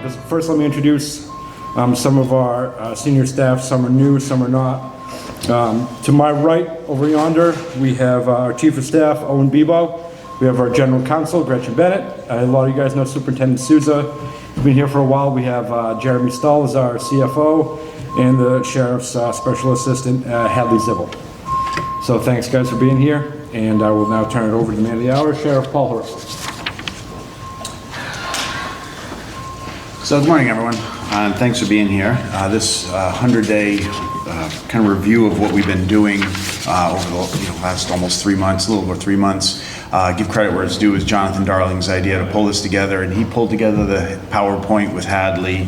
Just first, let me introduce some of our senior staff. Some are new, some are not. To my right, over yonder, we have our Chief of Staff, Owen Bebo. We have our General Counsel, Gretchen Bennett. A lot of you guys know Superintendent Souza. He's been here for a while. We have Jeremy Stahl as our CFO, and the Sheriff's Special Assistant, Hadley Zibble. So thanks, guys, for being here, and I will now turn it over to the man of the hour, Sheriff Paul Heroux. So good morning, everyone, and thanks for being here. This 100-day kind of review of what we've been doing over the last almost 3 months, a little over 3 months. Give credit where it's due, is Jonathan Darling's idea to pull this together, and he pulled together the PowerPoint with Hadley.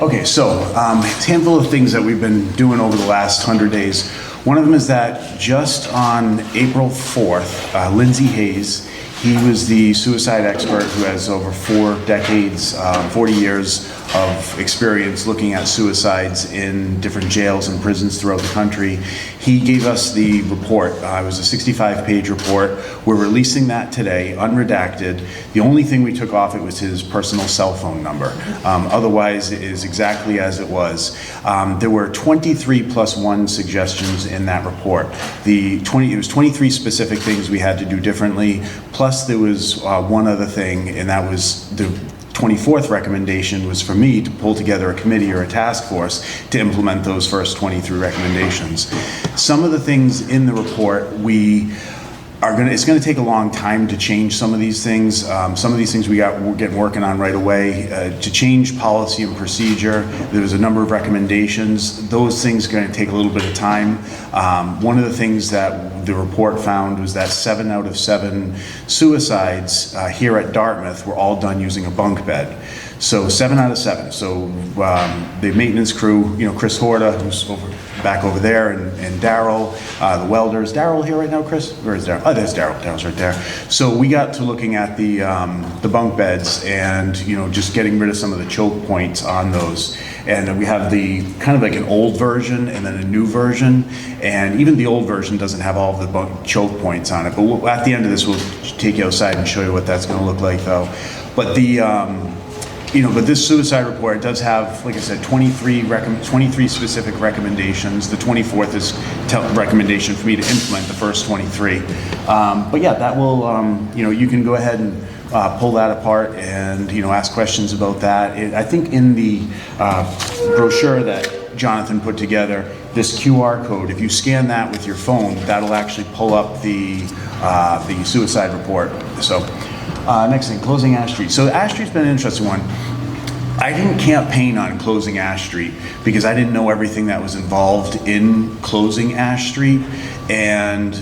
Okay, so a handful of things that we've been doing over the last 100 days. One of them is that just on April 4th, Lindsay Hayes, he was the suicide expert who has over 4 decades, 40 years of experience looking at suicides in different jails and prisons throughout the country. He gave us the report. It was a 65-page report. We're releasing that today, unredacted. The only thing we took off it was his personal cell phone number. Otherwise, it is exactly as it was. There were 23 plus 1 suggestions in that report. It was 23 specific things we had to do differently, plus there was one other thing, and that was the 24th recommendation was for me to pull together a committee or a task force to implement those first 23 recommendations. Some of the things in the report it's going to take a long time to change some of these things. Some of these things we're getting working on right away. To change policy and procedure, there was a number of recommendations. Those things are going to take a little bit of time. One of the things that the report found was that 7 out of 7 suicides here at Dartmouth were all done using a bunk bed. So 7 out of 7. So the maintenance crew, Chris Horta, who's back over there, and Daryl, the welders. Daryl here right now, Chris? Where is Daryl? Oh, there's Daryl. Daryl's right there. So we got to looking at the bunk beds and just getting rid of some of the choke points on those. And we have the kind of like an old version and then a new version. And even the old version doesn't have all of the choke points on it. But at the end of this, we'll take you outside and show you what that's going to look like, though. But but this suicide report does have, like I said, 23 specific recommendations. The 24th is recommendation for me to implement the first 23. But yeah, that will, you can go ahead and pull that apart and, ask questions about that. I think in the brochure that Jonathan put together, this QR code, if you scan that with your phone, that'll actually pull up the suicide report. So next thing, closing Ash Street. So Ash Street's been an interesting one. I didn't campaign on closing Ash Street because I didn't know everything that was involved in closing Ash Street. And,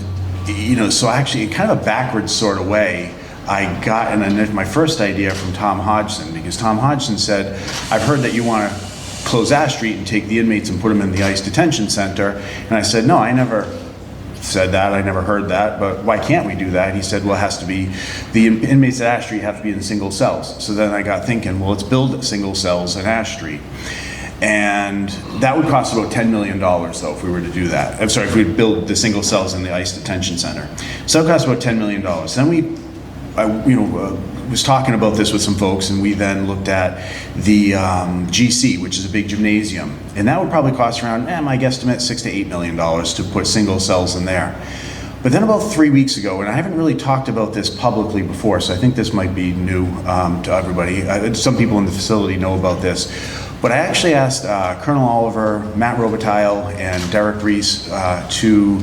so actually in kind of a backwards sort of way, I got my first idea from Tom Hodgson, because Tom Hodgson said, I've heard that you want to close Ash Street and take the inmates and put them in the ICE detention center. And I said, no, I never said that, I never heard that, but why can't we do that? And he said, well, it has to be, the inmates at Ash Street have to be in single cells. So then I got thinking, well, let's build single cells at Ash Street. And that would cost about $10 million, though, if we were to do that. I'm sorry, if we build the single cells in the ICE detention center. So that would cost about $10 million. Then I was talking about this with some folks, and we then looked at the GC, which is a big gymnasium, and that would probably cost around, my guesstimate, $6 to $8 million to put single cells in there. But then about 3 weeks ago, and I haven't really talked about this publicly before, so I think this might be new to everybody. Some people in the facility know about this, but I actually asked Colonel Oliver, Matt Robitaille, and Derek Reese to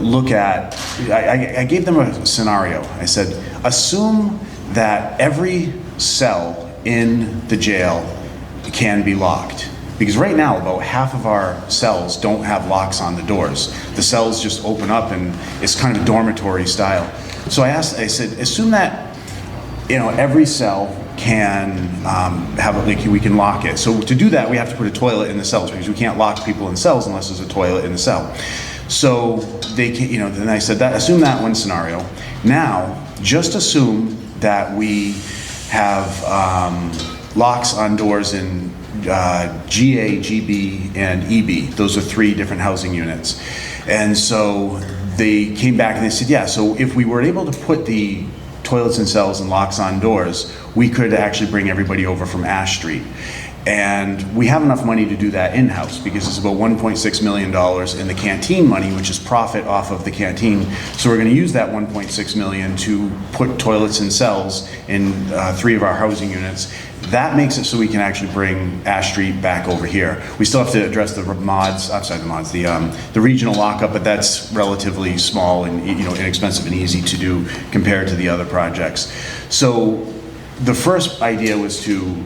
look at, I gave them a scenario. I said, assume that every cell in the jail can be locked. Because right now, about half of our cells don't have locks on the doors. The cells just open up and it's kind of dormitory style. So I said, assume that, every cell can we can lock it. So to do that, we have to put a toilet in the cells, because we can't lock people in cells unless there's a toilet in the cell. So they can, then I said that, assume that one scenario. Now, just assume that we have locks on doors in GA, GB, and EB. Those are 3 different housing units. And so they came back and they said, yeah, so if we were able to put the toilets and cells and locks on doors, we could actually bring everybody over from Ash Street. And we have enough money to do that in-house because it's about $1.6 million in the canteen money, which is profit off of the canteen. So we're going to use that $1.6 million to put toilets and cells in 3 of our housing units. That makes it so we can actually bring Ash Street back over here. We still have to address the the regional lockup, but that's relatively small and inexpensive and easy to do compared to the other projects. So the first idea was to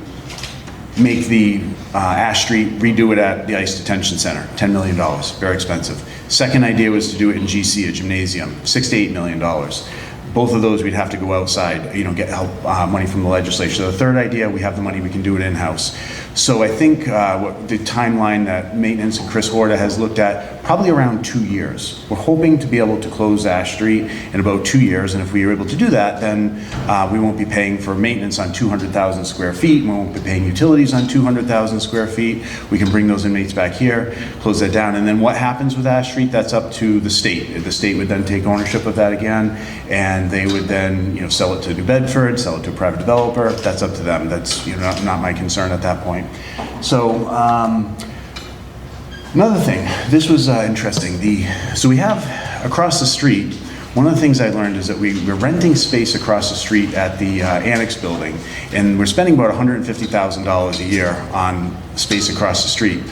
make the Ash Street, redo it at the Ice Detention Center, $10 million, very expensive. Second idea was to do it in GC, a gymnasium, $6 to $8 million. Both of those we'd have to go outside, get help, money from the legislature. So the third idea, we have the money, we can do it in-house. So I think what the timeline that maintenance and Chris Horta has looked at, probably around 2 years. We're hoping to be able to close Ash Street in about 2 years, and if we are able to do that, then we won't be paying for maintenance on 200,000 square feet, and we won't be paying utilities on 200,000 square feet. We can bring those inmates back here, close that down, and then what happens with Ash Street, that's up to the state. The state would then take ownership of that again, and they would then sell it to New Bedford, sell it to a private developer. That's up to them. That's not my concern at that point. So another thing, this was interesting. So we have across the street, one of the things I learned is that we're renting space across the street at the Annex building, and we're spending about $150,000 a year on space across the street.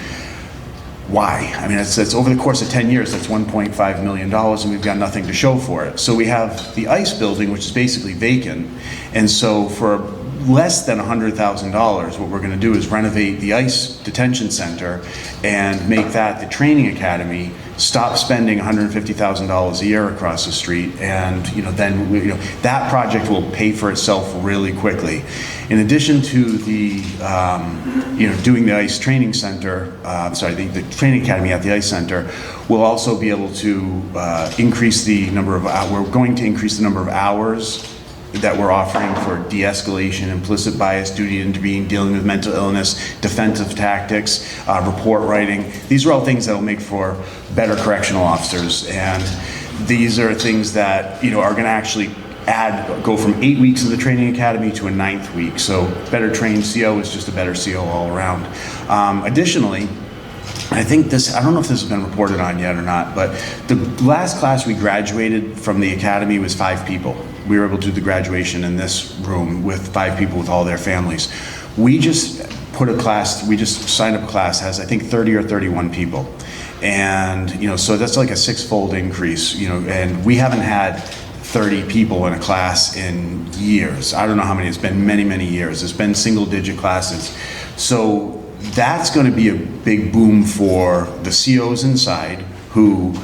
Why? I mean, it's over the course of 10 years, that's $1.5 million, and we've got nothing to show for it. So we have the ICE building, which is basically vacant, and so for less than $100,000, what we're going to do is renovate the ICE detention center and make that the training academy, stop spending $150,000 a year across the street, and then that project will pay for itself really quickly. In addition to the doing the ICE training center, the training academy at the ICE center, we'll also be able to increase the number of we're going to increase the number of hours that we're offering for de-escalation, implicit bias, duty to intervene, dealing with mental illness, defensive tactics, report writing. These are all things that will make for better correctional officers, and these are things that are going to actually go from 8 weeks of the training academy to a 9th week. So better trained CO is just a better CO all around. Additionally, I think I don't know if this has been reported on yet or not, but the last class we graduated from the academy was 5 people. We were able to do the graduation in this room with 5 people with all their families. We just signed up a class, has I think 30 or 31 people. And, so that's like a 6-fold increase, and we haven't had 30 people in a class in years. I don't know how many, it's been many, many years. It's been single-digit classes. So that's going to be a big boom for the COs inside who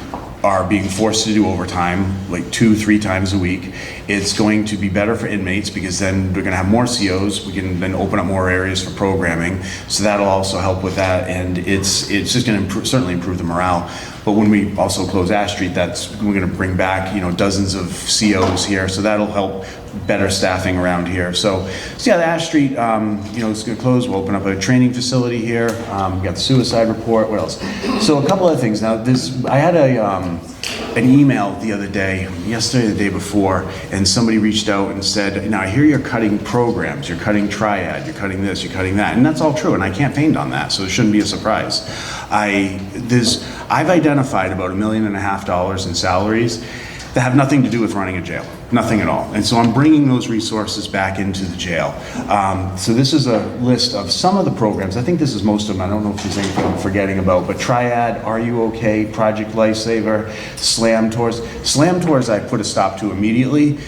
are being forced to do overtime like 2-3 times a week. It's going to be better for inmates because then we're going to have more COs. We can then open up more areas for programming. So that'll also help with that, and it's just going to certainly improve the morale. But when we also close Ash Street, we're going to bring back dozens of COs here. So that'll help better staffing around here. So yeah, the Ash Street, it's going to close. We'll open up a training facility here. We got the suicide report. What else? So a couple other things. Now, I had an email the other day, yesterday, the day before, and somebody reached out and said, "Now I hear you're cutting programs. You're cutting Triad. You're cutting this. You're cutting that," and that's all true. And I campaigned on that, so it shouldn't be a surprise. I've identified about $1.5 million in salaries that have nothing to do with running a jail, nothing at all. And so I'm bringing those resources back into the jail. So this is a list of some of the programs. I think this is most of them. I don't know if there's anything I'm forgetting about, but Triad, Are You Okay, Project Lifesaver, Slam Tours. Slam Tours I put a stop to immediately.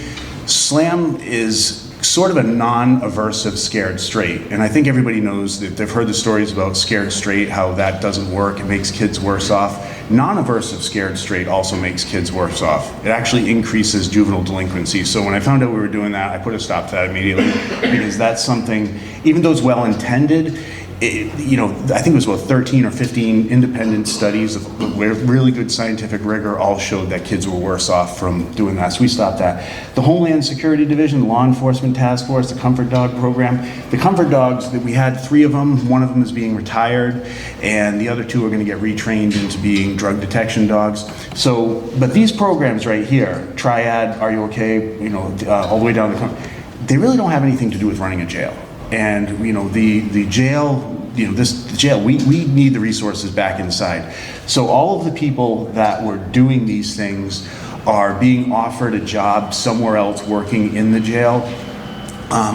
Slam is sort of a non-aversive scared straight, and I think everybody knows that they've heard the stories about scared straight, how that doesn't work, it makes kids worse off. Non-aversive scared straight also makes kids worse off. It actually increases juvenile delinquency. So when I found out we were doing that, I put a stop to that immediately because that's something, even though it's well-intended, I think it was about 13 or 15 independent studies of really good scientific rigor all showed that kids were worse off from doing that. So we stopped that. The Homeland Security Division, the Law Enforcement Task Force, the Comfort Dog Program. The Comfort Dogs, we had 3 of them. One of them is being retired, and the other 2 are going to get retrained into being drug detection dogs. So, but these programs right here, Triad, Are You Okay, all the way down they really don't have anything to do with running a jail. And the jail, the jail, we need the resources back inside. So all of the people that were doing these things are being offered a job somewhere else working in the jail,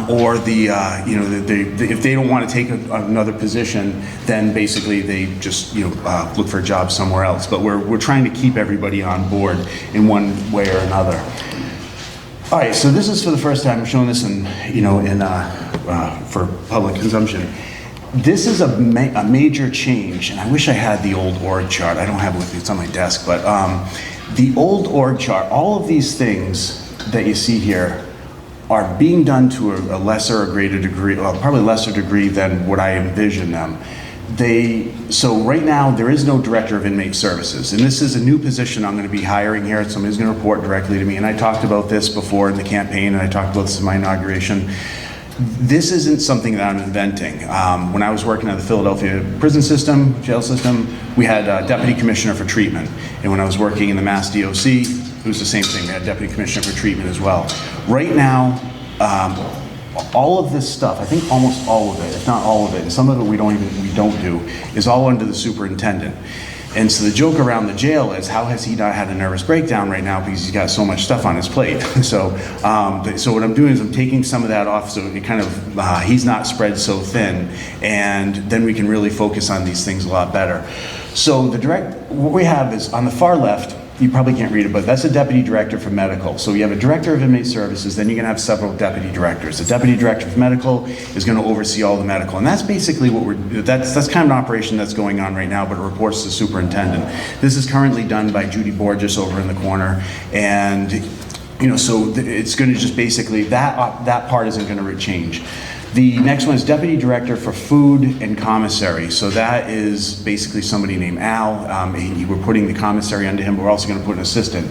or if they don't want to take another position, then basically they just look for a job somewhere else. But we're trying to keep everybody on board in one way or another. All right, so this is for the first time I'm showing this for public consumption. This is a major change, and I wish I had the old org chart. I don't have it with me, it's on my desk, but the old org chart, all of these things that you see here are being done to a lesser or greater degree, well, probably lesser degree than what I envision them. So right now, there is no director of inmate services, and this is a new position I'm going to be hiring here. Somebody's going to report directly to me, and I talked about this before in the campaign, and I talked about this in my inauguration. This isn't something that I'm inventing. When I was working at the Philadelphia prison system, jail system, we had a deputy commissioner for treatment, and when I was working in the Mass DOC, it was the same thing. We had a deputy commissioner for treatment as well. Right now, all of this stuff, I think almost all of it, if not all of it, and some of it we don't do, is all under the superintendent. And so the joke around the jail is, how has he not had a nervous breakdown right now because he's got so much stuff on his plate? So what I'm doing is I'm taking some of that off so it kind of, he's not spread so thin, and then we can really focus on these things a lot better. So what we have is on the far left, you probably can't read it, but that's a deputy director for medical. So you have a director of inmate services, then you're gonna have several deputy directors. The deputy director for medical is gonna oversee all the medical. And that's basically that's kind of an operation that's going on right now, but it reports to the superintendent. This is currently done by Judy Borges over in the corner. And so it's gonna just basically, that part isn't gonna change. The next one is Deputy Director for Food and Commissary. So that is basically somebody named Al. We're putting the commissary under him, but we're also going to put an assistant.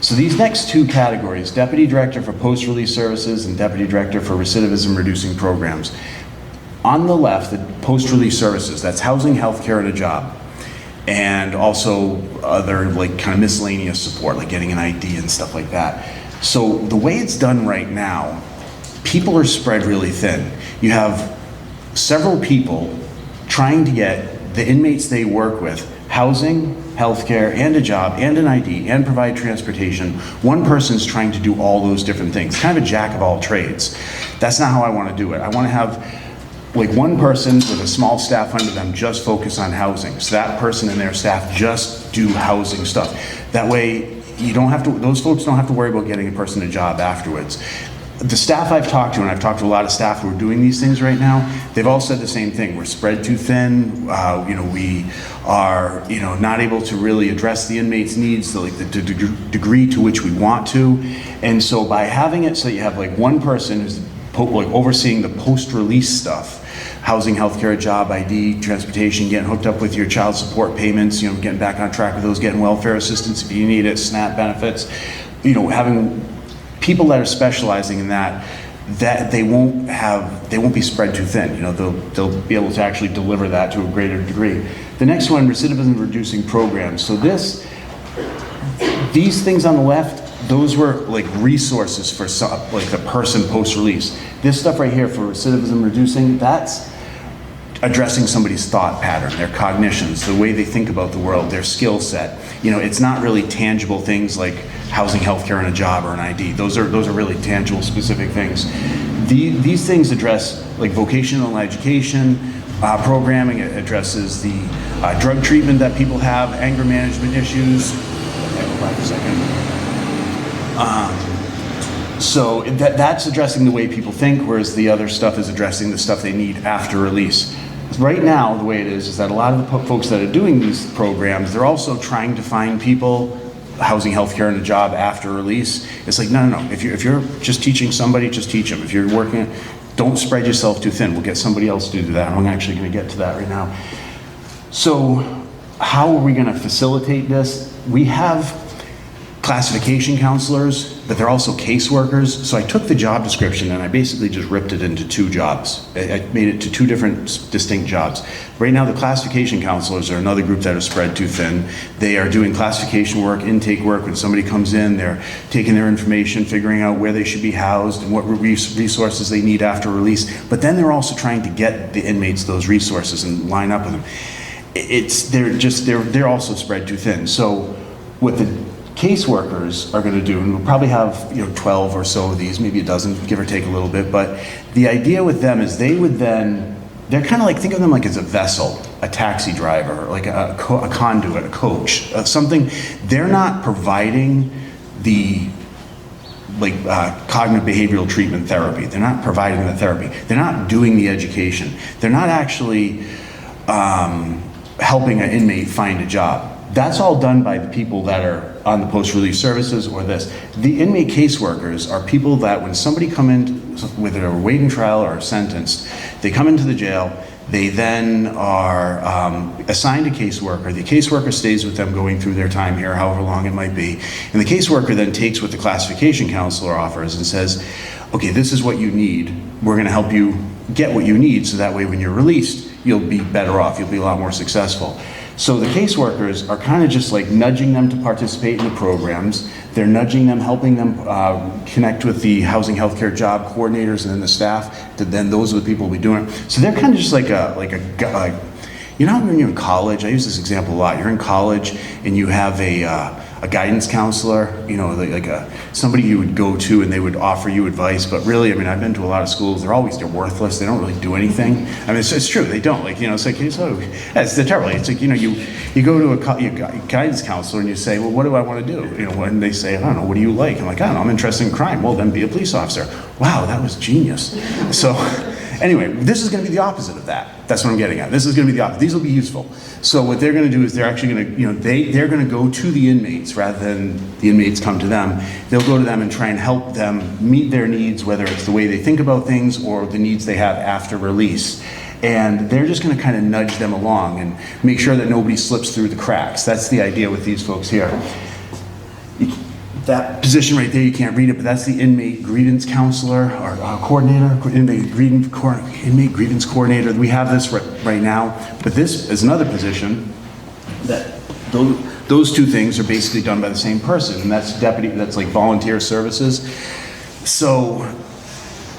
So these next 2 categories, Deputy Director for Post-Release Services and Deputy Director for Recidivism Reducing Programs. On the left, the post-release services, that's housing, healthcare, and a job. And also other kind of miscellaneous support, like getting an ID and stuff like that. So the way it's done right now, people are spread really thin. You have several people trying to get the inmates they work with housing, healthcare, and a job, and an ID, and provide transportation. One person's trying to do all those different things. Kind of a jack of all trades. That's not how I want to do it. I want to have one person with a small staff under them just focus on housing. So that person and their staff just do housing stuff. That way, those folks don't have to worry about getting a person a job afterwards. The staff I've talked to, and I've talked to a lot of staff who are doing these things right now, they've all said the same thing. We're spread too thin. We are, not able to really address the inmates' needs, the degree to which we want to. And so by having it so that you have one person who's overseeing the post-release stuff, housing, healthcare, job, ID, transportation, getting hooked up with your child support payments, getting back on track with those, getting welfare assistance if you need it, SNAP benefits, having people that are specializing in that they won't be spread too thin. They'll be able to actually deliver that to a greater degree. The next one, recidivism reducing programs. So these things on the left, those were resources for the person post-release. This stuff right here for recidivism reducing, that's addressing somebody's thought pattern, their cognitions, the way they think about the world, their skill set. It's not really tangible things like housing, healthcare, and a job or an ID. Those are really tangible, specific things. These things address vocational education programming. It addresses the drug treatment that people have, anger management issues. Go back a second. So that's addressing the way people think, whereas the other stuff is addressing the stuff they need after release. Right now, the way it is that a lot of the folks that are doing these programs, they're also trying to find people housing, healthcare, and a job after release. It's no. If you're just teaching somebody, just teach them. If you're working, Don't spread yourself too thin. We'll get somebody else to do that. I'm actually going to get to that right now. So how are we going to facilitate this? We have classification counselors, but they're also caseworkers. So I took the job description and I basically just ripped it into 2 jobs. I made it to 2 different distinct jobs. Right now, the classification counselors are another group that are spread too thin. They are doing classification work, intake work. When somebody comes in, they're taking their information, figuring out where they should be housed and what resources they need after release. But then they're also trying to get the inmates those resources and line up with them. They're also spread too thin. So what the caseworkers are going to do, and we'll probably have 12 or so of these, maybe a dozen, give or take a little bit, but the idea with them is they're kind of like, think of them like as a vessel, a taxi driver, like a conduit, a coach, something. They're not providing the cognitive behavioral treatment therapy. They're not providing the therapy. They're not doing the education. They're not actually helping an inmate find a job. That's all done by the people that are on the post-release services or this. The inmate caseworkers are people that when somebody come in, whether they're awaiting trial or sentenced, they come into the jail, they then are assigned a caseworker. The caseworker stays with them going through their time here, however long it might be. And the caseworker then takes what the classification counselor offers and says, okay, this is what you need. We're gonna help you get what you need so that way when you're released, you'll be better off, you'll be a lot more successful. So the caseworkers are kind of just like nudging them to participate in the programs. They're nudging them, helping them connect with the housing healthcare job coordinators and then the staff. Then those are the people who will be doing it. So they're kind of just like you know when you're in college, I use this example a lot. You're in college and you have a guidance counselor, somebody you would go to and they would offer you advice, but really, I mean, I've been to a lot of schools, they're worthless, they don't really do anything. I mean, it's true, they don't, it's like, they're terrible. It's like, you go to a guidance counselor and you say, well, what do I want to do? And they say, I don't know, what do you like? I'm like, I don't know, I'm interested in crime. Well, then be a police officer. Wow, that was genius. So, anyway, this is going to be the opposite of that. That's what I'm getting at. This is going to be the opposite. These will be useful. So what they're going to do is they're actually going to, they're going to go to the inmates rather than the inmates come to them. They'll go to them and try and help them meet their needs, whether it's the way they think about things or the needs they have after release. And they're just going to kind of nudge them along and make sure that nobody slips through the cracks. That's the idea with these folks here. That position right there, you can't read it, but that's the inmate grievance counselor or coordinator, inmate grievance coordinator. We have this right now, but this is another position that those 2 things are basically done by the same person, and that's that's like volunteer services. So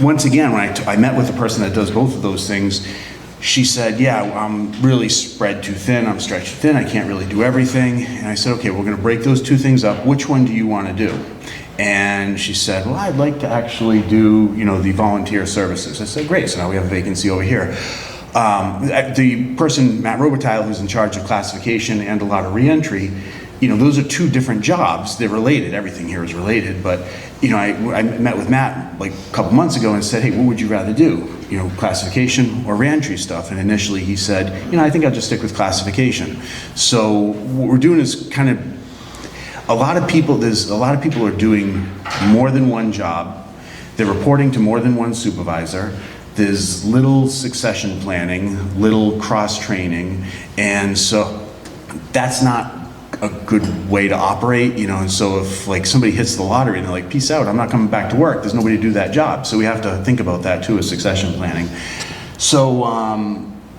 once again, when I met with the person that does both of those things, she said, yeah, I'm really spread too thin, I'm stretched too thin, I can't really do everything. And I said, okay, we're gonna break those 2 things up. Which one do you wanna do? And she said, well, I'd like to actually do, the volunteer services. I said, great, so now we have a vacancy over here. The person, Matt Robitaille, who's in charge of classification and a lot of reentry, those are 2 different jobs. They're related, everything here is related, but I met with Matt like a couple months ago and said, hey, what would you rather do? Classification or reentry stuff? And initially he said, I think I'll just stick with classification. So what we're doing is kind of, a lot of people are doing more than one job. They're reporting to more than one supervisor. There's little succession planning, little cross-training, and so that's not a good way to operate, and so if like somebody hits the lottery and they're like, peace out, I'm not coming back to work, there's nobody to do that job. So we have to think about that too, as succession planning. So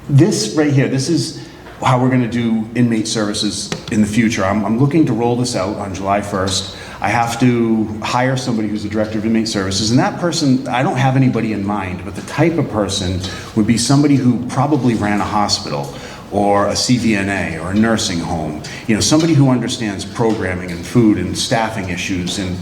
this right here, this is how we're gonna do inmate services in the future. I'm looking to roll this out on July 1st. I have to hire somebody who's the director of inmate services, and that person, I don't have anybody in mind, but the type of person would be somebody who probably ran a hospital or a CVNA or a nursing home, somebody who understands programming and food and staffing issues and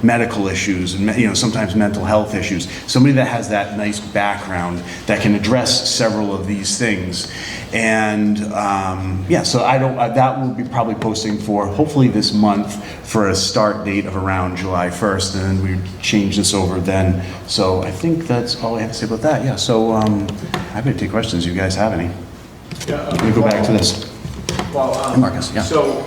medical issues and sometimes mental health issues, somebody that has that nice background that can address several of these things. And so that will be probably posting for hopefully this month for a start date of around July 1st, and then we change this over then. So I think that's all I have to say about that. Yeah, so happy to take questions if you guys have any. Yeah, Let me go back to this. Well, Marcus, yeah. So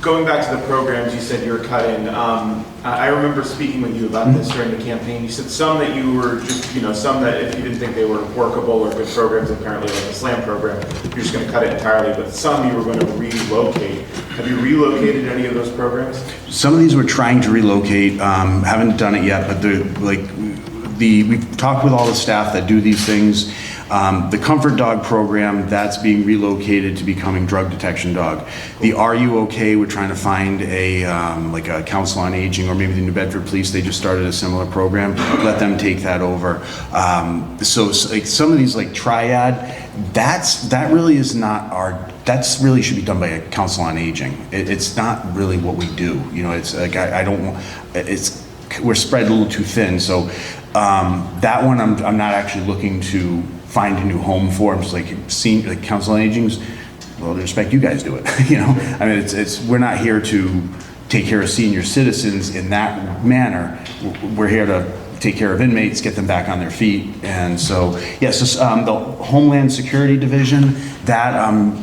Going back to the programs you said you were cutting, I remember speaking with you about this during the campaign. You said some that you were just, some that if you didn't think they were workable or good programs, apparently like the SLAM program, you're just going to cut it entirely, but some you were going to relocate. Have you relocated any of those programs? Some of these we're trying to relocate, haven't done it yet, but we've talked with all the staff that do these things. The Comfort Dog program, that's being relocated to becoming Drug Detection Dog. The Are You Okay, we're trying to find a council on aging, or maybe the New Bedford Police, they just started a similar program, let them take that over. So like some of these like Triad, that really is not that's really should be done by a council on aging. It's not really what we do. It's like, we're spread a little too thin. So that one I'm not actually looking to find a new home for. I'm just like council on aging's, well, I respect you guys do it. I mean, we're not here to take care of senior citizens in that manner. We're here to take care of inmates, get them back on their feet. And so, yes, the Homeland Security Division, that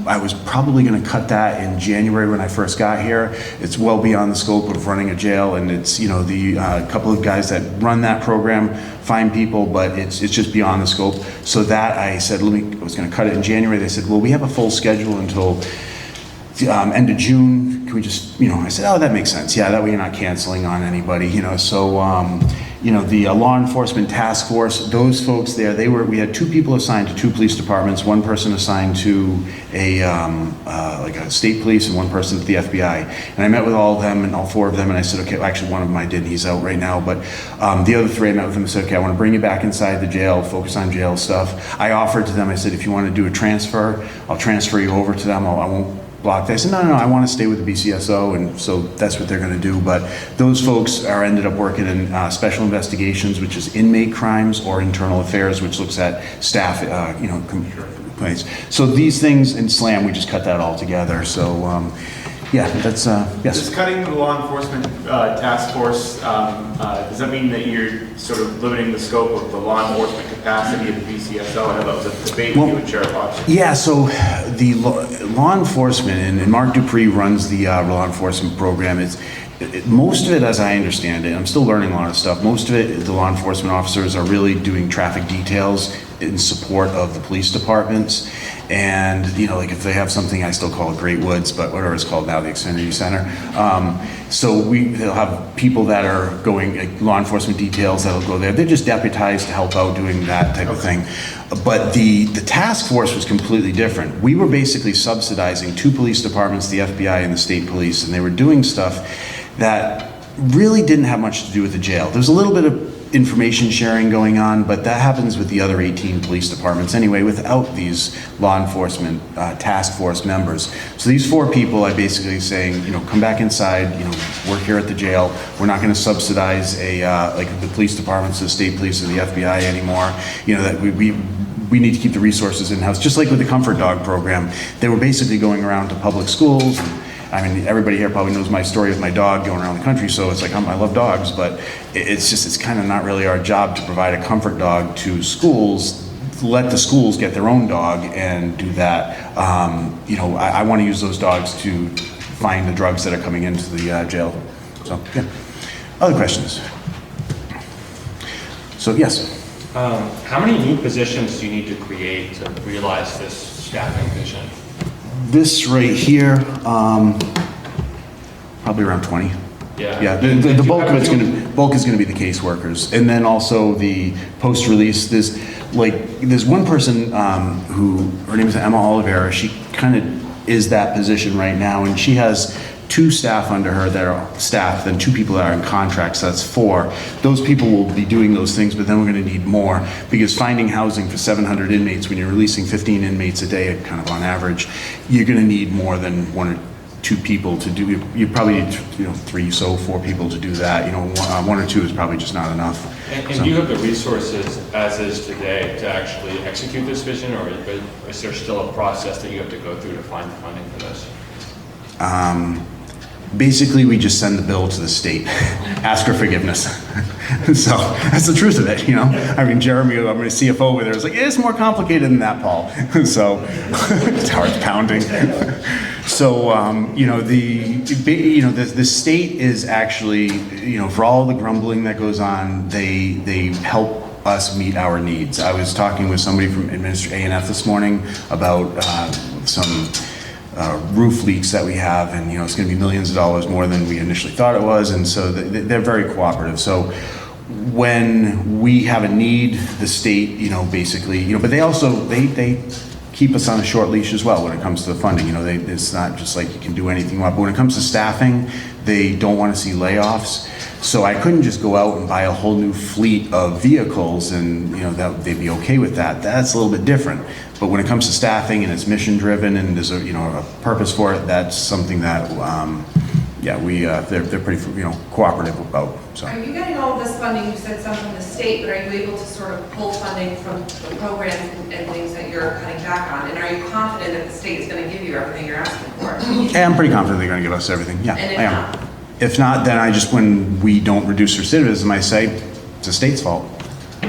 I was probably going to cut that in January when I first got here. It's well beyond the scope of running a jail, and it's the couple of guys that run that program, fine people, but it's just beyond the scope. So that I said, I was going to cut it in January. They said, well, we have a full schedule until end of June. Can we just, I said, oh, that makes sense. Yeah, that way you're not canceling on anybody, So, the law enforcement task force, those folks there, we had 2 people assigned to 2 police departments, 1 person assigned to a state police and 1 person to the FBI. And I met with all of them and all 4 of them, and I said, okay, well, actually one of them I did, he's out right now, but the other 3 I met with them and said, okay, I want to bring you back inside the jail, focus on jail stuff. I offered to them, I said, if you want to do a transfer, I'll transfer you over to them, I won't block. They said, no, I want to stay with the BCSO, and so that's what they're going to do. But those folks ended up working in special investigations, which is inmate crimes, or internal affairs, which looks at staff, complaints. So these things in SLAM, we just cut that all together. So yeah, that's yes. Just cutting the law enforcement task force, does that mean that you're sort of limiting the scope of the law enforcement capacity of the BCSO? I know that was a debate with you and Sheriff Hodgson. Yeah, so the law enforcement, and Mark Dupree runs the law enforcement program. Most of it, as I understand it, I'm still learning a lot of stuff, most of it, the law enforcement officers are really doing traffic details in support of the police departments. And, if they have something, I still call it Great Woods, but whatever it's called now, the Xfinity Center. So they'll have people that are going, law enforcement details that'll go there. They're just deputized to help out doing that type of thing. But the task force was completely different. We were basically subsidizing 2 police departments, the FBI and the state police, and they were doing stuff that really didn't have much to do with the jail. There was a little bit of information sharing going on, but that happens with the other 18 police departments anyway, without these law enforcement task force members. So these 4 people, I basically saying, come back inside, work here at the jail. We're not going to subsidize like the police departments, the state police, or the FBI anymore. That we need to keep the resources in-house. Just like with the Comfort Dog program, they were basically going around to public schools. I mean, everybody here probably knows my story with my dog going around the country, so it's like, I love dogs, but it's kind of not really our job to provide a comfort dog to schools. Let the schools get their own dog and do that. I want to use those dogs to find the drugs that are coming into the jail. So, yeah. Other questions? So, yes. How many new positions do you need to create to realize this staffing vision? This right here, probably around 20. Yeah, the bulk of it's going to be the caseworkers, and then also the post-release. There's one person her name is Emma Oliveira. She kind of is that position right now, and she has 2 staff under her that are staff, then 2 people that are in contracts, so that's 4. Those people will be doing those things, but then we're going to need more, because finding housing for 700 inmates, when you're releasing 15 inmates a day, kind of on average, you're going to need more than 1 or 2 people to do. You probably need 4 people to do that. 1 or 2 is probably just not enough. And do you have the resources as is today to actually execute this vision, or is there still a process that you have to go through to find the funding for this? Basically, we just send the bill to the state, ask for forgiveness. So that's the truth of it, you know? I mean, Jeremy, I'm a CFO over there, is like, it's more complicated than that, Paul. So his heart's pounding. So, you know, the state is actually, you know, for all the grumbling that goes on, they help us meet our needs. I was talking with somebody from A&F this morning about some roof leaks that we have, and you know, it's going to be millions of dollars more than we initially thought it was, and so they're very cooperative. So when we have a need, the state, you know, basically, you know, but they also they keep us on a short leash as well when it comes to the funding. You know, it's not just like you can do anything you want, but when it comes to staffing, they don't want to see layoffs. So I couldn't just go out and buy a whole new fleet of vehicles and, you know, that they'd be okay with that. That's a little bit different. But when it comes to staffing and it's mission driven and there's a, you know, a purpose for it, that's something that, yeah, they're pretty, you know, cooperative about, so. Are you getting all of this funding, you said some from the state, but are you able to sort of pull funding from the programs and things that you're cutting back on? And are you confident that the state is going to give you everything you're asking for? Yeah, I'm pretty confident they're going to give us everything, yeah, And if I am. not? If not, then I just, when we don't reduce recidivism, I say, it's the state's fault.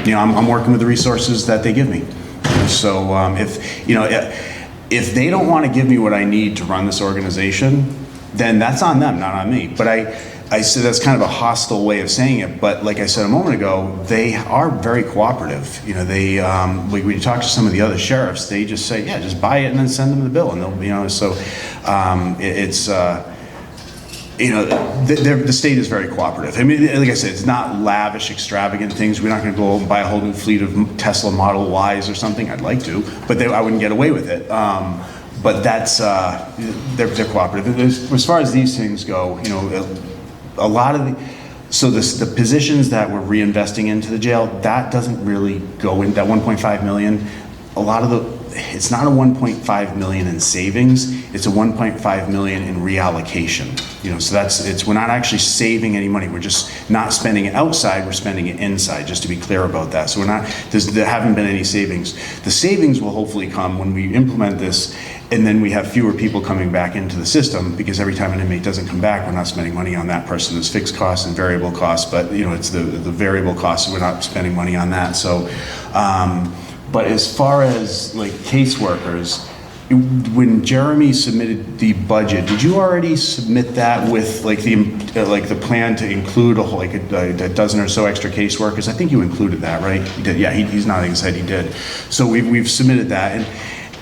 You know, I'm working with the resources that they give me. So if, you know, if they don't want to give me what I need to run this organization, then that's on them, not on me. But I said that's kind of a hostile way of saying it, but like I said a moment ago, they are very cooperative. You know, they, like when you talk to some of the other sheriffs, they just say, yeah, just buy it and then send them the bill, and they'll, you know, so it's, you know, the state is very cooperative. I mean, like I said, it's not lavish, extravagant things. We're not going to go and buy a whole new fleet of Tesla Model Ys or something. I'd like to, but I wouldn't get away with it. But that's, they're cooperative. As far as these things go, you know, a lot of the positions that we're reinvesting into the jail, that doesn't really go in, that 1.5 million, a lot of it's not a 1.5 million in savings, it's a 1.5 million in reallocation. You know, so we're not actually saving any money, we're just not spending it outside, we're spending it inside, just to be clear about that. So there haven't been any savings. The savings will hopefully come when we implement this, and then we have fewer people coming back into the system, because every time an inmate doesn't come back, we're not spending money on that person. There's fixed costs and variable costs, but you know, it's the variable costs, we're not spending money on that. So, but as far as like caseworkers, when Jeremy submitted the budget, did you already submit that with like the plan to include a dozen or so extra caseworkers? I think you included that, right? You did. Yeah, he's nodding his head. He did. So we've submitted that, and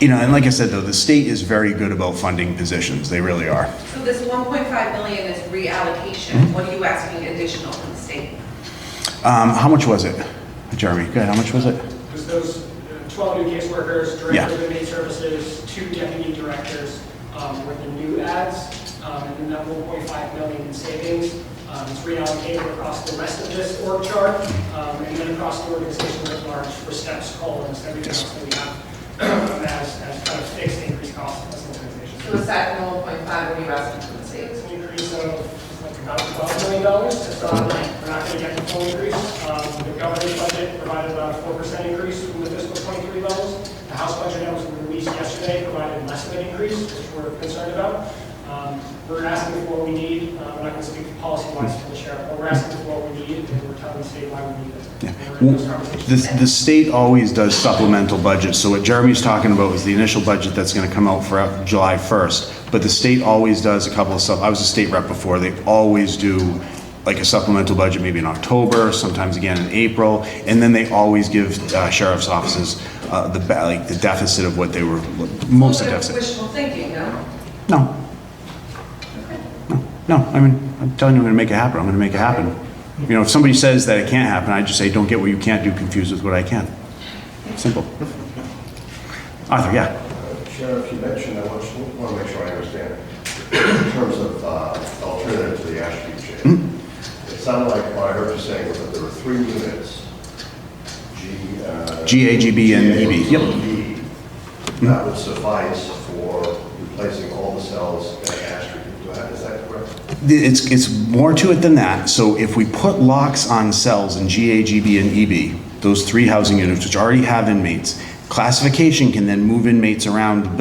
you know, and like I said though, the state is very good about funding positions. They really are. So this 1.5 million is reallocation. What are you asking additional from the state? How much was it, Jeremy? Go ahead. How much was it? Because those 12 new caseworkers, director of inmate services, 2 deputy directors were the new ads, and then that 1.5 million in savings is reallocated across the rest of this org chart, and then across the organization at large for steps, columns, everything else that we have as kind of fixed increased costs in this organization. So aside from the 1.5, what are you asking from the state? It's an increase of like about $12 million. It's not, we're not going to get the full increase. The governor's budget provided about a 4% increase from the fiscal 23 levels. The House budget that was released yesterday provided less of an increase, which we're concerned about. We're asking for what we need. We're not going to speak policy-wise for the sheriff, but we're asking for what we need, and we're telling the state why we need it. Yeah. And we're in those conversations. The state always does supplemental budgets. So what Jeremy's talking about is the initial budget that's going to come out for July 1st. But the state always does a couple of I was a state rep before. They always do like a supplemental budget, maybe in October, sometimes again in April, and then they always give sheriff's offices the deficit of what they were, most of the deficit. Wishful thinking, no? No. No, I mean, I'm telling you I'm going to make it happen. I'm going to make it happen. You know, if somebody says that it can't happen, I just say, don't get what you can't do confused with what I can. Simple. Arthur, yeah. Sheriff, you mentioned, I want to make sure I understand, in terms of alternative to the Ashby jail. It sounded like what I heard you saying was that there were 3 units, GAGB and EB. Yep. That would suffice for replacing all the cells in Ashby. Is that correct? It's more to it than that. So if we put locks on cells in GAGB and EB, those 3 housing units which already have inmates, classification can then move inmates around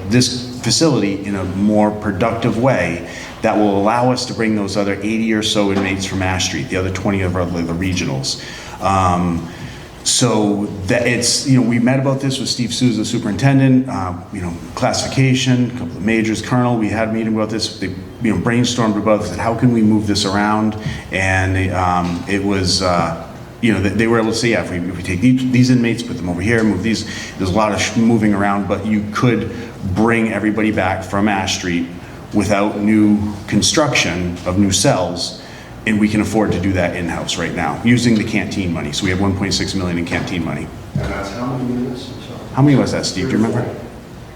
this facility in a more productive way that will allow us to bring those other 80 or so inmates from Ash Street, the other 20 of the regionals. So that it's, we met about this with Steve Souza, superintendent, classification, a couple of majors, colonel, we had a meeting about this, they, brainstormed about this, how can we move this around? And it was, they were able to say, yeah, if we take these inmates, put them over here, move these, there's a lot of moving around, but you could bring everybody back from Ash Street without new construction of new cells. And we can afford to do that in-house right now, using the canteen money. So we have 1.6 million in canteen money. And that's how many units? I'm sorry. How many was that, Steve? Do you remember?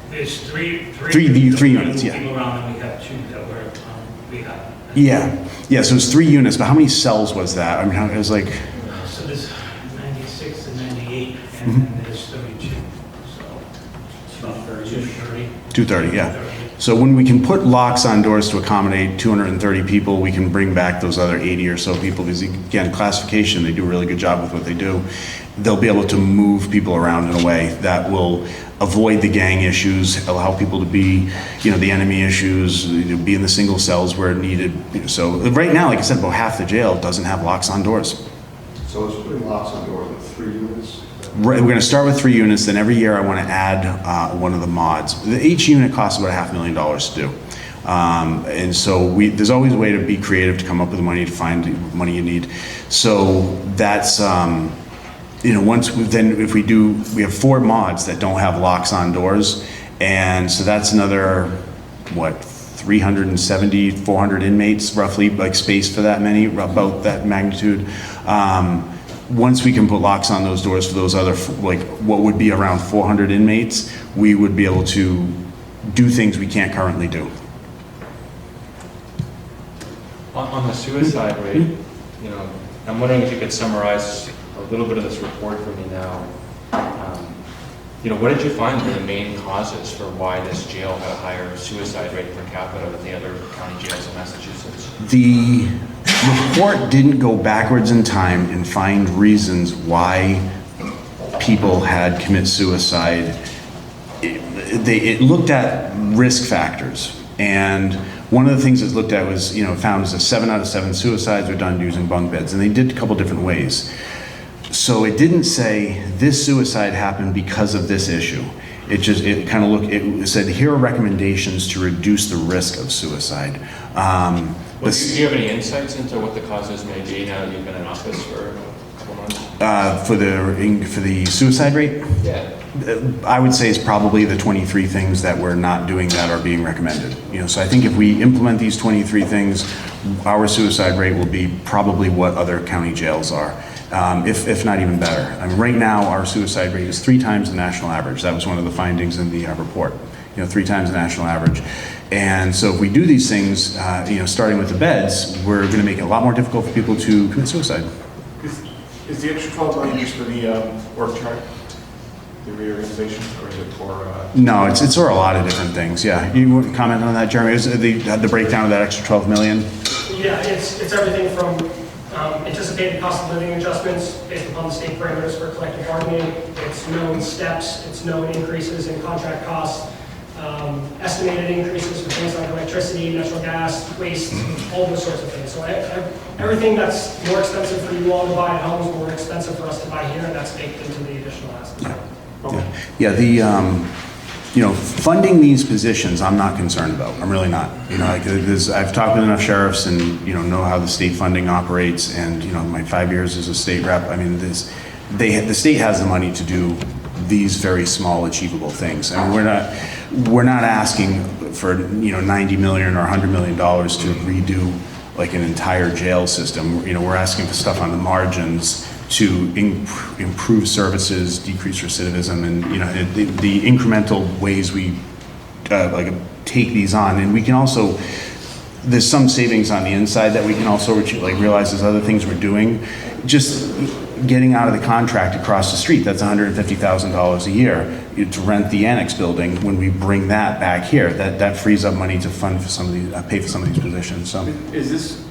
There's three units, yeah. Moving around, and we have two that were rehab. Yeah, so it's 3 units, but how many cells was that? I mean, it was like... So there's 96 and 98, and then there's 32. So it's about 230. 230, yeah. So when we can put locks on doors to accommodate 230 people, we can bring back those other 80 or so people, because again, classification, they do a really good job with what they do. They'll be able to move people around in a way that will avoid the gang issues, allow people to be, the enemy issues, be in the single cells where needed. So right now, like I said, about half the jail doesn't have locks on doors. So it's putting locks on doors with 3 units? Right, we're going to start with 3 units, then every year I want to add one of the mods. Each unit costs about $500,000 to do. And so there's always a way to be creative, to come up with the money, to find the money you need. So that's, we have 4 mods that don't have locks on doors. And so that's another, 370, 400 inmates roughly, like space for that many, about that magnitude. Once we can put locks on those doors for those other, what would be around 400 inmates, we would be able to do things we can't currently do. On the suicide rate, I'm wondering if you could summarize a little bit of this report for me now. What did you find were the main causes for why this jail had a higher suicide rate per capita than the other county jails in Massachusetts? The report didn't go backwards in time and find reasons why people had commit suicide. It looked at risk factors, and one of the things it looked at was, found was that 7 out of 7 suicides were done using bunk beds, and they did a couple different ways. So it didn't say this suicide happened because of this issue. It said here are recommendations to reduce the risk of suicide. Do you have any insights into what the causes may be now that you've been in office for a couple months? For the suicide rate? Yeah. I would say it's probably the 23 things that we're not doing that are being recommended. So I think if we implement these 23 things, our suicide rate will be probably what other county jails are. If not even better. I mean, right now, our suicide rate is 3 times the national average. That was one of the findings in the report. 3 times the national average. And so if we do these things, starting with the beds, we're going to make it a lot more difficult for people to commit suicide. Is the extra 12 million just for the org chart, the reorganization, or is it for? No, it's for a lot of different things. Yeah, you want to comment on that, Jeremy? Is the breakdown of that extra 12 million? Yeah, it's everything from anticipated cost of living adjustments based upon the state parameters for collective bargaining. It's known steps, it's known increases in contract costs, estimated increases for things like electricity, natural gas, waste, all those sorts of things. So everything that's more expensive for you all to buy at home is more expensive for us to buy here, and that's baked into the additional assets. Yeah, funding these positions, I'm not concerned about. I'm really not. I've talked with enough sheriffs and, know how the state funding operates, and, my 5 years as a state rep, I mean, the state has the money to do these very small achievable things. I mean, we're not asking for, 90 million or 100 million dollars to redo like an entire jail system. We're asking for stuff on the margins to improve services, decrease recidivism, and the incremental ways we take these on. And we can also, there's some savings on the inside that we can also realize there's other things we're doing. Just getting out of the contract across the street, that's $150,000 a year to rent the annex building. When we bring that back here, that frees up money to fund for some of these, pay for some of these positions. So, is this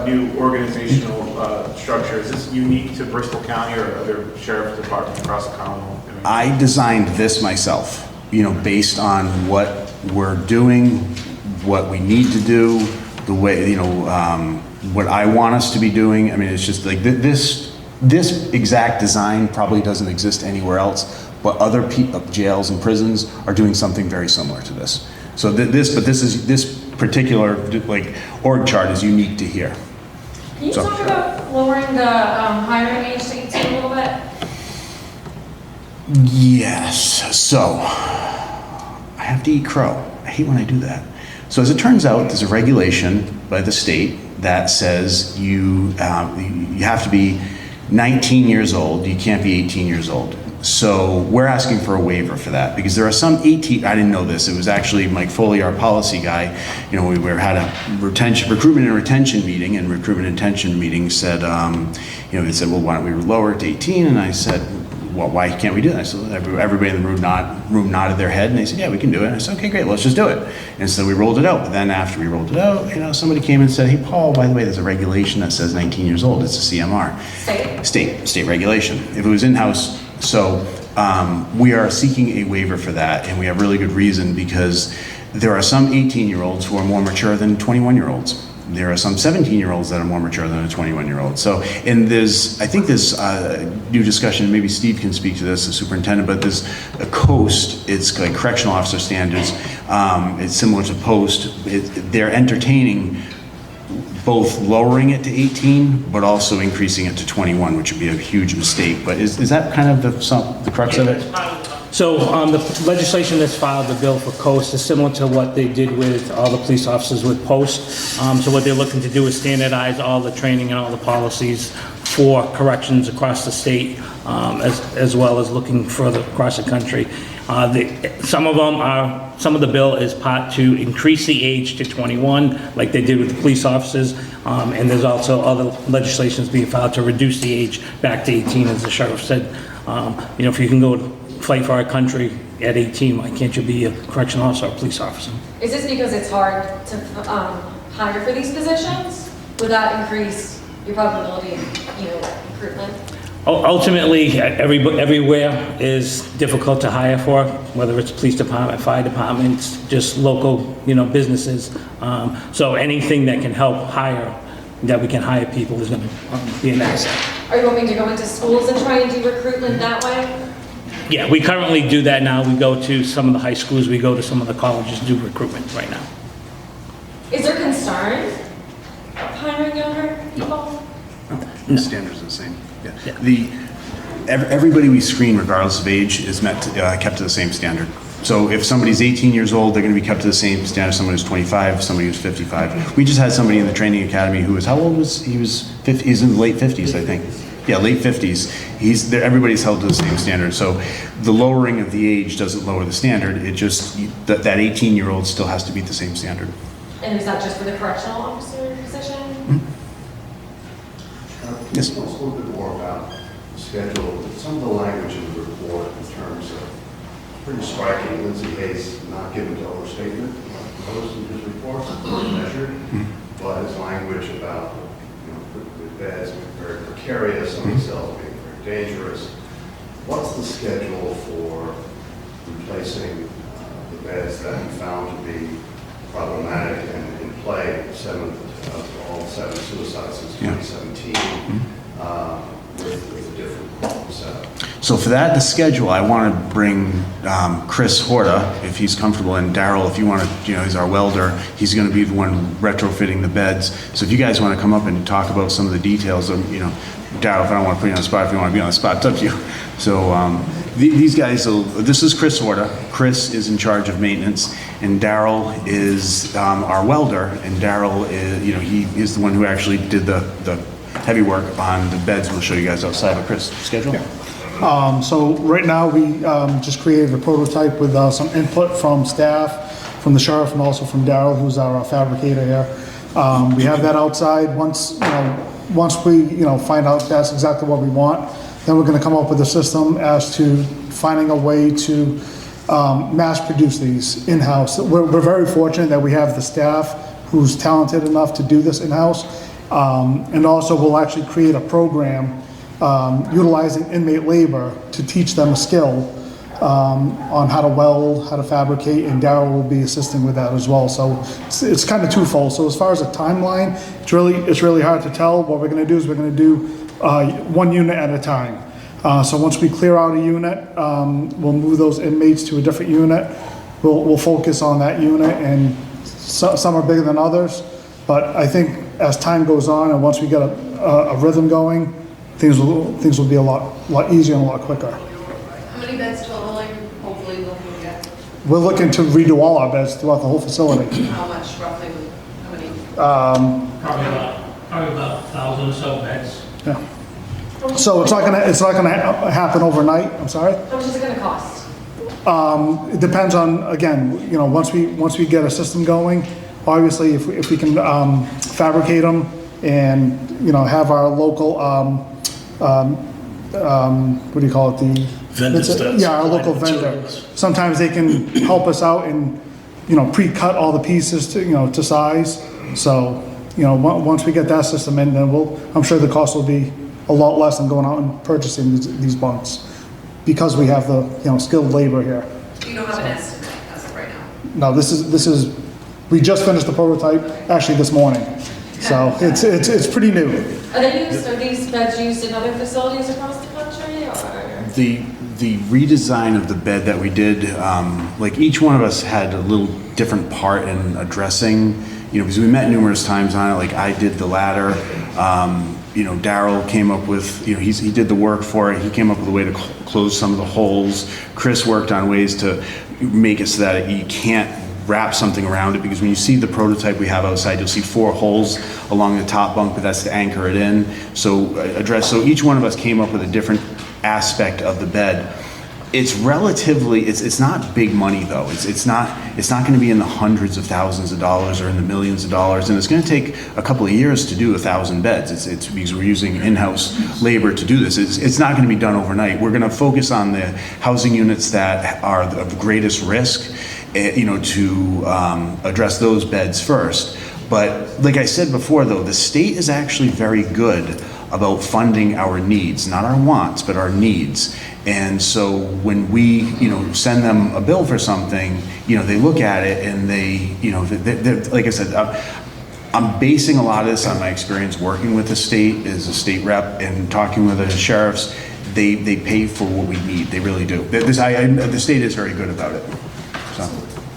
new organizational structure, is this unique to Bristol County or other sheriff departments across the Commonwealth? I designed this myself, based on what we're doing what we need to do, the way, what I want us to be doing. I mean, it's just like this exact design probably doesn't exist anywhere else, but other jails and prisons are doing something very similar to this. So this particular like org chart is unique to here. Can you So- talk about lowering the hiring age to 18 a little bit? Yes, so I have to eat crow. I hate when I do that. So as it turns out, there's a regulation by the state that says you have to be 19 years old. You can't be 18 years old. So we're asking for a waiver for that because there are some 18, I didn't know this, it was actually Mike Foley, our policy guy, had a recruitment and retention meeting, and recruitment and retention meeting said, they said, well, why don't we lower it to 18? And I said, well, why can't we do that? So everybody in the room nodded their head, and they said, yeah, we can do it. And I said, okay, great, let's just do it. And so we rolled it out. But then after we rolled it out, somebody came and said, hey, Paul, by the way, there's a regulation that says 19 years old. It's a CMR. State regulation. If it was in-house. So we are seeking a waiver for that, and we have really good reason because there are some 18-year-olds who are more mature than 21-year-olds. There are some 17-year-olds that are more mature than a 21-year-old. So, and I think there's new discussion, maybe Steve can speak to this, the superintendent, but there's a COAST, it's like correctional officer standards. It's similar to POST. They're entertaining both lowering it to 18, but also increasing it to 21, which would be a huge mistake. But is that kind of the crux of it? So the legislation that's filed, the bill for COAST, is similar to what they did with all the police officers with POST. So what they're looking to do is standardize all the training and all the policies for corrections across the state, as well as looking further across the country. Some of the bill is part to increase the age to 21, like they did with the police officers, and there's also other legislations being filed to reduce the age back to 18, as the sheriff said. If you can go fight for our country at 18, why can't you be a correctional officer or a police officer? Is this because it's hard to hire for these positions? Would that increase your probability of recruitment? Ultimately, everywhere is difficult to hire for, whether it's police department, fire departments, just local, businesses. So anything that can help that we can hire people is going to be an asset. Are you hoping to go into schools and try and do recruitment that way? Yeah, we currently do that now. We go to some of the high schools, we go to some of the colleges, do recruitment right now. Is there concern of hiring younger people? The standards are the same. Yeah. Everybody we screen, regardless of age, is kept to the same standard. So if somebody's 18 years old, they're going to be kept to the same standard as someone who's 25, somebody who's 55. We just had somebody in the training academy who was, how old was he? He's in the late 50s, I think. Yeah, late 50s. Everybody's held to the same standard. So the lowering of the age doesn't lower the standard. It just, that 18-year-old still has to meet the same standard. And is that just for the correctional officer position? Mm-hmm. Yes. Tell us a little bit more about the schedule, some of the language in the report in terms of, pretty striking, Lindsay Hayes not given to overstatement, most in his report, measured, but his language about, the beds being very precarious, some of the cells being very dangerous. What's the schedule for replacing the beds that he found to be problematic and in play, all 7 suicides since 2017, with a different setup? So for that, the schedule, I want to bring Chris Horta, if he's comfortable, and Daryl, if you want to, he's our welder. He's going to be the one retrofitting the beds. So if you guys want to come up and talk about some of the details of, Daryl, if I don't want to put you on the spot, if you want to be on the spot, it's up to you. So these guys, this is Chris Horta. Chris is in charge of maintenance, and Daryl is our welder, and Daryl is, he is the one who actually did the heavy work on the beds. We'll show you guys outside of Chris' schedule. Yeah. So right now we just created a prototype with some input from staff, from the sheriff, and also from Daryl, who's our fabricator here. We have that outside. Once we find out that's exactly what we want, then we're going to come up with a system as to finding a way to mass produce these in-house. We're very fortunate that we have the staff who's talented enough to do this in-house. And also we'll actually create a program utilizing inmate labor to teach them a skill on how to weld, how to fabricate, and Daryl will be assisting with that as well. So it's kind of twofold. So as far as a timeline, it's really hard to tell. What we're going to do is we're going to do one unit at a time. So once we clear out a unit, we'll move those inmates to a different unit. We'll focus on that unit, and some are bigger than others. But I think as time goes on, and once we get a rhythm going, things will be a lot easier and a lot quicker. How many beds total are you hopefully looking to get? We're looking to redo all our beds throughout the whole facility. How much roughly, how many? Probably about 1,000 or so beds. Yeah. So it's not gonna happen overnight. I'm sorry. How much is it gonna cost? It depends on, again, you know, once we get a system going, obviously if we can fabricate them and, you know, have our local what do you call it, the vendor? Yeah, our local vendor. Sometimes they can help us out and, you know, pre-cut all the pieces to, you know, to size. So, you know, once we get that system in, then I'm sure the cost will be a lot less than going out and purchasing these bunks, because we have the, you know, skilled labor here. You don't have an estimate as of right now? No, this is, we just finished the prototype actually this morning. So it's pretty new. Are these beds used in other facilities across the country, or? The redesign of the bed that we did, like each one of us had a little different part in addressing, you know, because we met numerous times on it. Like I did the ladder, you know, Daryl came up with, you know, he did the work for it. He came up with a way to close some of the holes. Chris worked on ways to make it so that you can't wrap something around it, because when you see the prototype we have outside, you'll see 4 holes along the top bunk, but that's to anchor it in. So each one of us came up with a different aspect of the bed. It's relatively, it's not big money though. It's not going to be in the hundreds of thousands of dollars or in the millions of dollars, and it's going to take a couple of years to do 1,000 beds. It's because we're using in-house labor to do this. It's not going to be done overnight. We're going to focus on the housing units that are of the greatest risk, you know, to address those beds first. But like I said before though, the state is actually very good about funding our needs, not our wants, but our needs. And so when we, you know, send them a bill for something, you know, they look at it and they, you know, like I said, I'm basing a lot of this on my experience working with the state as a state rep and talking with the sheriffs. They pay for what we need. They really do. The state is very good about it.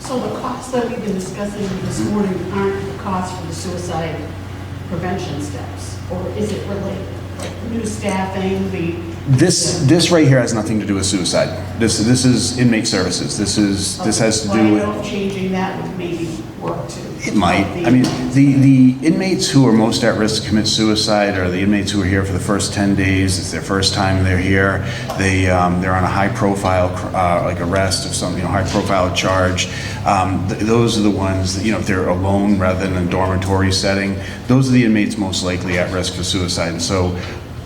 So the costs that we've been discussing this morning aren't the costs for the suicide prevention steps, or is it related? Like new staffing, This right here has nothing to do with suicide. This is inmate services. This has to do with changing that would maybe work too. It might. I mean, the inmates who are most at risk to commit suicide are the inmates who are here for the first 10 days. It's their first time they're here. They're on a high-profile like arrest of some, you know, high-profile charge. Those are the ones that, you know, if they're alone rather than in a dormitory setting, those are the inmates most likely at risk for suicide. And so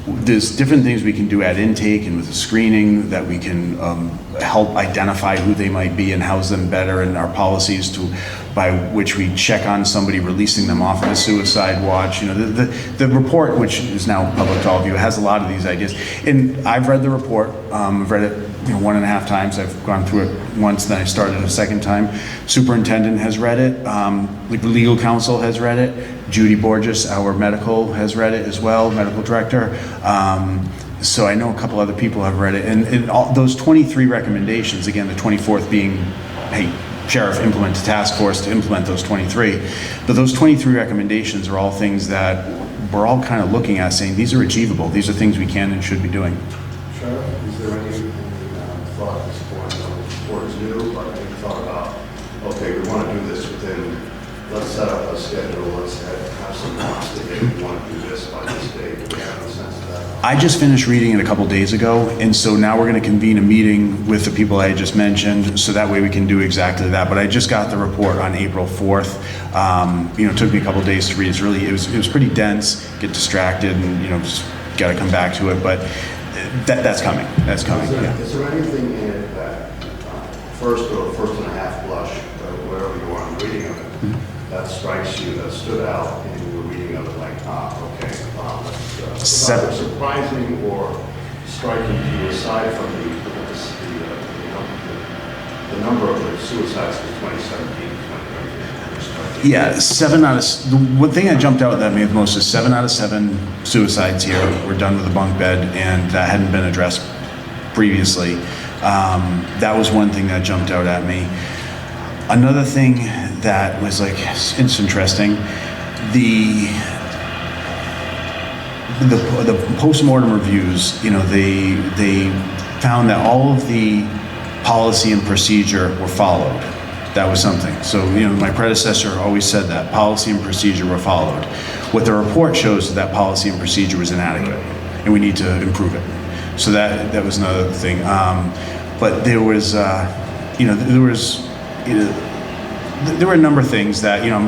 there's different things we can do at intake and with the screening that we can help identify who they might be and house them better, in our policies by which we check on somebody releasing them off of a suicide watch. You know, the report, which is now public to all of you, has a lot of these ideas. And I've read the report. I've read it, you know, 1.5 times. I've gone through it once, then I started a second time. Superintendent has read it. The legal counsel has read it. Judy Borges, our medical, has read it as well, medical director. So I know a couple other people have read it. And all those 23 recommendations, again, the 24th being, hey, Sheriff, implement a task force to implement those 23. But those 23 recommendations are all things that we're all kind of looking at, saying these are achievable. These are things we can and should be doing. Sheriff, is there any thought at this point, towards you, but any thought about, okay, we want to do this within, let's set up a schedule, let's have some months to get, we want to do this by this date, do we have a sense of that? I just finished reading it a couple days ago, and so now we're going to convene a meeting with the people I just mentioned, so that way we can do exactly that. But I just got the report on April 4th. You know, it took me a couple days to read. It was pretty dense, get distracted, and, you know, just got to come back to it. But that's coming. That's coming. Is there anything in it that first and a half blush, whatever you are reading of it, that strikes you, that stood out in your reading of it, like, okay, that's either surprising or striking to you, aside from the the number of the suicides for 2017 and 2019. Yeah, the one thing that jumped out at me the most is 7 out of 7 suicides here were done with a bunk bed, and that hadn't been addressed previously. That was one thing that jumped out at me. Another thing that was like, it's interesting, the post-mortem reviews, you know, they found that all of the policy and procedure were followed. That was something. So, you know, my predecessor always said that policy and procedure were followed. What the report shows is that policy and procedure was inadequate, and we need to improve it. So that was another thing. But there was, there were a number of things that, you know,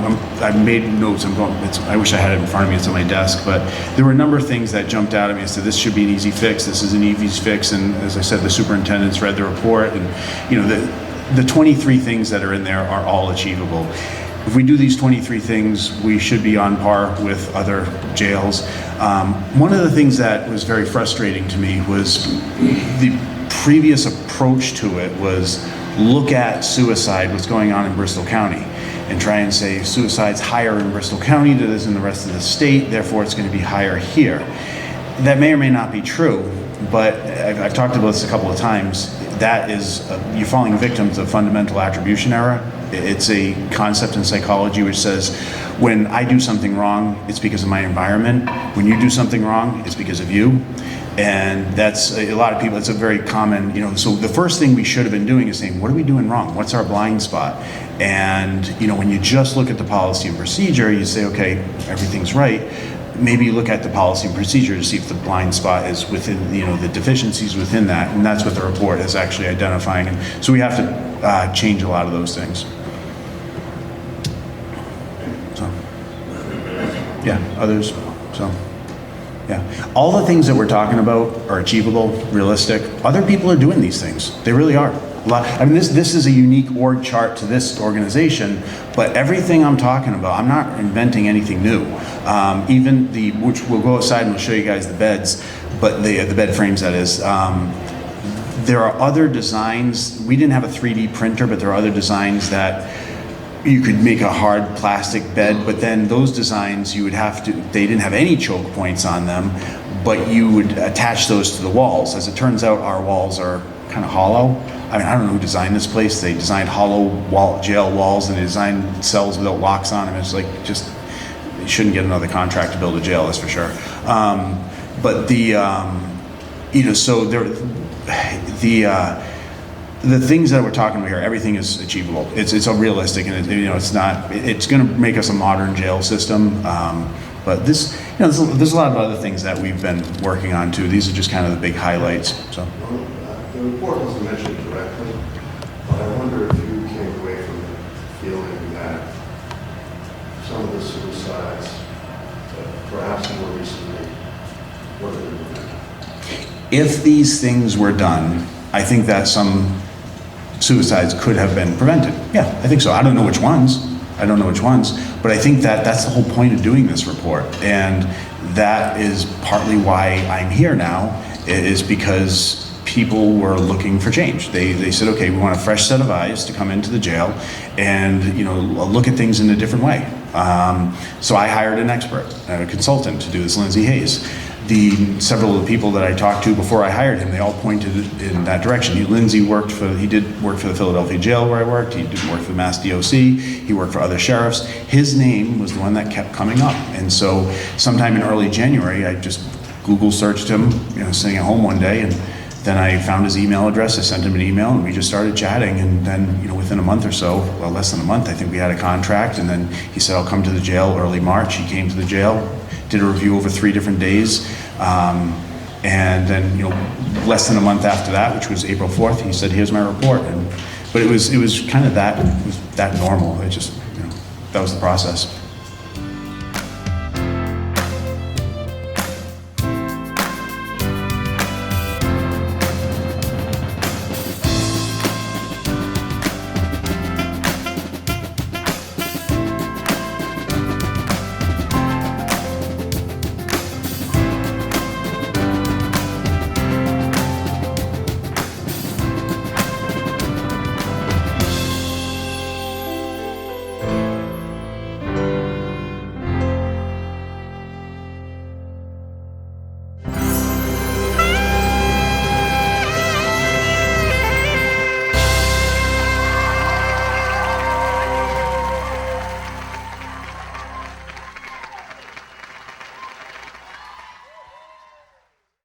I made notes. I wish I had it in front of me. It's on my desk. But there were a number of things that jumped out at me. I said, this should be an easy fix. This is an easy fix. And as I said, the superintendents read the report, and, you know, the 23 things that are in there are all achievable. If we do these 23 things, we should be on par with other jails. One of the things that was very frustrating to me was the previous approach to it was look at suicide, what's going on in Bristol County, and try and say suicide's higher in Bristol County than it is in the rest of the state, therefore it's going to be higher here. That may or may not be true, but I've talked about this a couple of times. That is, you're falling victim to fundamental attribution error. It's a concept in psychology which says, when I do something wrong, it's because of my environment. When you do something wrong, it's because of you. And that's a lot of people, it's a very common, you know, so the first thing we should have been doing is saying, what are we doing wrong? What's our blind spot? And, you know, when you just look at the policy and procedure, you say, okay, everything's right. Maybe you look at the policy and procedure to see if the blind spot is within, you know, the deficiencies within that. And that's what the report is actually identifying. And so we have to change a lot of those things. So, yeah, others, so. Yeah, all the things that we're talking about are achievable, realistic. Other people are doing these things. They really are. I mean, this is a unique org chart to this organization, but everything I'm talking about, I'm not inventing anything new. Even which we'll go outside and we'll show you guys the beds, but the bed frames, that is. There are other designs. We didn't have a 3D printer, but there are other designs that you could make a hard plastic bed, but then those designs you would have to, they didn't have any choke points on them, but you would attach those to the walls. As it turns out, our walls are kind of hollow. I mean, I don't know who designed this place. They designed hollow jail walls, and they designed cells without locks on them. It's like, just, you shouldn't get another contract to build a jail, that's for sure. But you know, so the things that we're talking about here, everything is achievable. It's realistic, and you know, it's not. It's going to make us a modern jail system. But this, you know, there's a lot of other things that we've been working on too. These are just kind of the big highlights. So. The report wasn't mentioned directly, but I wonder if you came away from it feeling that some of the suicides, perhaps more recently, were prevented. If these things were done, I think that some suicides could have been prevented. Yeah, I think so. I don't know which ones. But I think that that's the whole point of doing this report. And that is partly why I'm here now, is because people were looking for change. They said, okay, we want a fresh set of eyes to come into the jail and, you know, look at things in a different way. So I hired an expert, a consultant, to do this, Lindsay Hayes. Several of the people that I talked to before I hired him, they all pointed in that direction. Lindsay did work for the Philadelphia jail where I worked. He did work for the Mass DOC. He worked for other sheriffs. His name was the one that kept coming up. And so sometime in early January, I just Google searched him, you know, sitting at home one day, and then I found his email address. I sent him an email, and we just started chatting. And then, you know, within a month or so, well, less than a month, I think we had a contract. And then he said, I'll come to the jail early March. He came to the jail, did a review over 3 different days. And then, you know, less than a month after that, which was April 4th, he said, here's my report. But it was kind of that normal. It just, you know, that was the process.